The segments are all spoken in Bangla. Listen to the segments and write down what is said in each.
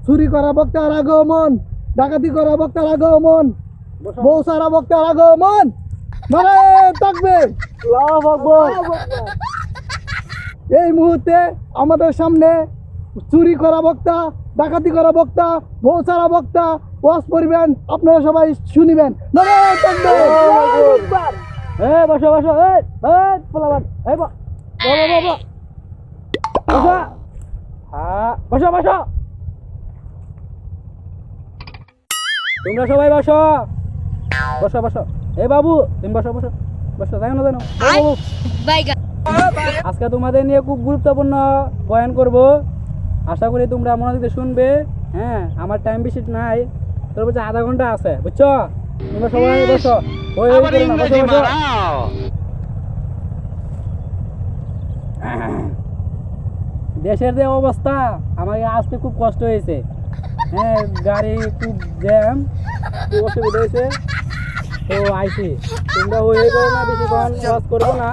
চুরি করা বক্তার আগমন, ডাকাতি করা বক্তার আগমন, বউ সারা বক্তার আগমন। মানে তাকবীর, আল্লাহু আকবার। এই মুহূর্তে আমাদের সামনে চুরি করা বক্তা, ডাকাতি করা বক্তা, বউ সারা বক্তা ওয়াজ করবেন, আপনারা সবাই শুনিবেন। মানে তাকবীর, আল্লাহু আকবার। বসো বসো, পোলাবান, বসো বসো বসো, তোমরা সবাই বসো বসো বসো। বাবু তুমি বসো বসো বসো, জানো না জানো বাবু, আজকে তোমাদের নিয়ে খুব গুরুত্বপূর্ণ বয়ান করব। আশা করি তোমরা মনোযোগ দিয়ে শুনবে। হ্যাঁ, আমার টাইম বেশি নাই, তোর বলছে আধা ঘন্টা আছে, বুঝছো? তোমরা সবাই বসো, দেশের যে অবস্থা, আমাকে আসতে খুব কষ্ট হয়েছে। হ্যাঁ, গাড়ি খুব জ্যাম, খুব অসুবিধা হয়েছে, তো আইসি। তোমরা হয়ে করো না, বেশিক্ষণ ওয়াজ করবো না,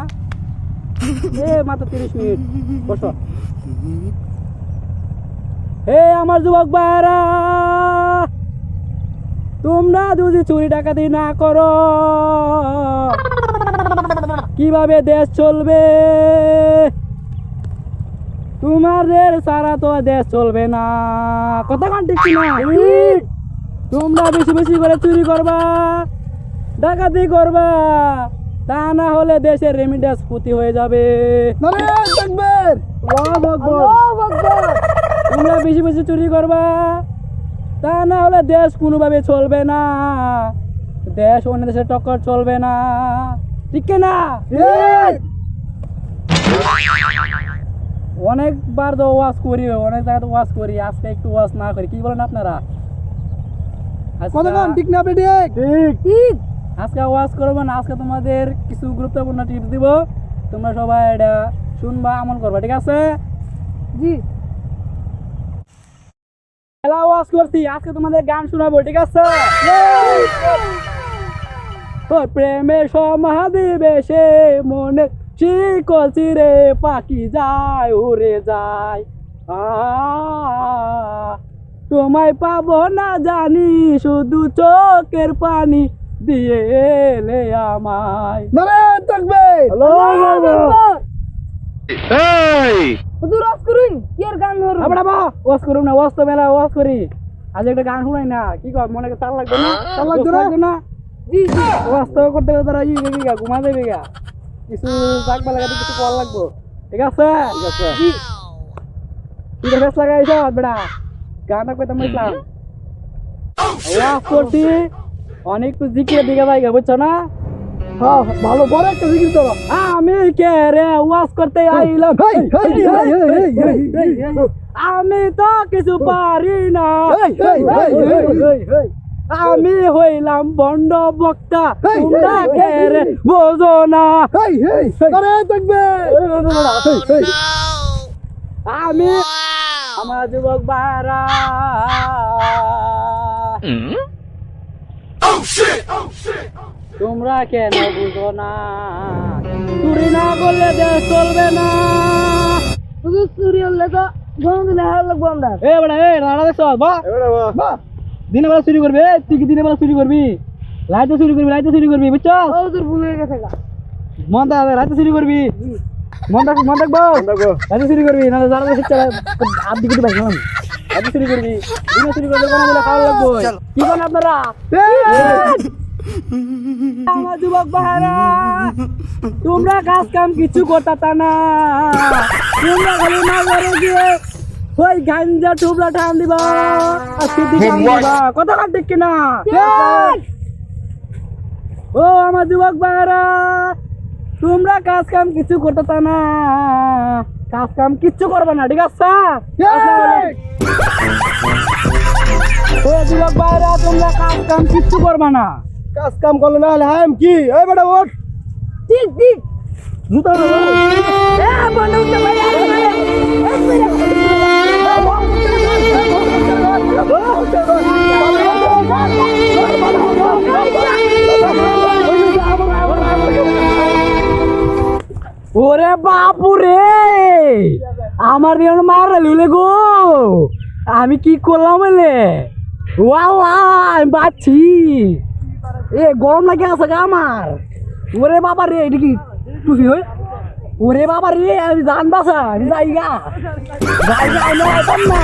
মাত্র 30 মিনিট। বসো। হে আমার যুবক ভাইরা, তোমরা যদি চুরি ডাকাতি না করো কিভাবে দেশ চলবে? তোমাদের সারা তো দেশ চলবে না, কথা কান ঠিক না? তোমরা বেশি বেশি করে চুরি করবা, ডাকাতি করবা, তা না হলে দেশের রেমিডেন্স ক্ষতি হয়ে যাবে। তোমরা বেশি বেশি চুরি করবা, তা না হলে দেশ কোনোভাবে চলবে না, দেশ অন্য দেশের টক্কর চলবে না, ঠিক না? অনেকবার তো ওয়াজ করি, অনেক জায়গায় ওয়াজ করি, আজকে একটু ওয়াজ না করি, কি বলেন আপনারা? ঠিক না? ঠিক। আজকে ওয়াজ করবো না, আজকে তোমাদের কিছু গুরুত্বপূর্ণ টিপস দিব, তোমরা সবাই এটা শুনবা, আমল করবা, ঠিক আছে? জি। ওয়াজ করছি, আজকে তোমাদের গান শোনাবো, ঠিক আছে? প্রেমের সমাধিবেশে মনে শিকল চিরে পাখি যায়, উড়ে যায়, তোমায় পাবো না জানি, শুধু চোখের পানি দিয়ে এলে আমায়। আজ একটা গান শুনাই না, কি কর মনে চাল লাগবে না? চাল লাগবে না? জি জি, ওয়াজ তো করতে করতে তারা ঘুমা দেবে গা, কিছু জাগবা লাগাতে কিছু কল লাগবো, ঠিক আছে? ঠিক আছে। তুই ফেস লাগাইছ বেটা, গানটা কইতাম বুঝলাম, ওয়াজ করছি, অনেক তো জিকির দিকে জায়গা, বুঝছো না? হ্যাঁ, ভালো বড় একটা জিকির করো। আমি কে রে ওয়াজ করতে আইলাম, আমি তো কিছু পারি না, আমি হইলাম বন্ড বক্তা, তোমরা কে রে বোঝো না, আমি আমার যুবক ভাইরা, তোমরা কেন বুঝো না? চুরি না করলে দেশ চলবে না, শুধু চুরি হলে তো লাগবো আমরা। দিনে বেলা চুরি করবি, তুই কি দিনে বেলা চুরি করবি? রাইতে চুরি করবি, রাইতে চুরি করবি, বুঝছো? তোর ভুল হয়ে গেছে, মন থাকবে, রাইতে চুরি করবি, মন থাকবো, রাইতে চুরি করবি, না যারা হাত দিকে পাইছিলাম, রাইতে চুরি করবি, দিনে চুরি করবি, খাওয়া লাগবো। কি করেন আপনারা? আমার যুবক ভাইরা, তোমরা কাজ কাম কিছু করতা না, তোমরা খালি না করে গিয়ে ওই গাঞ্জা টুবলা টান দিবা, কথা কাট ঠিক না? ও আমার যুবক ভাইরা, তোমরা কাজ কাম কিছু করতা না, কাজ কাম কিচ্ছু করবে না, ঠিক আছে? ও যুবক ভাইরা, তোমরা কাজ কাম কিচ্ছু করবে না, কাজ কাম করলে না হলে হাম কি? এই বেটা ওঠ, ঠিক ঠিক জুতা ওরে বাপুরে, আমার মারা লিলে গো, আমি কি করলাম বলে ওয়াল্লা আমি বাঁচছি এ গরম লাগে আছে গা আমার ওরে বাবা রে এটা কি টুপি হই ওরে বাবা রে আমি জান বাসা আমি যাই গা না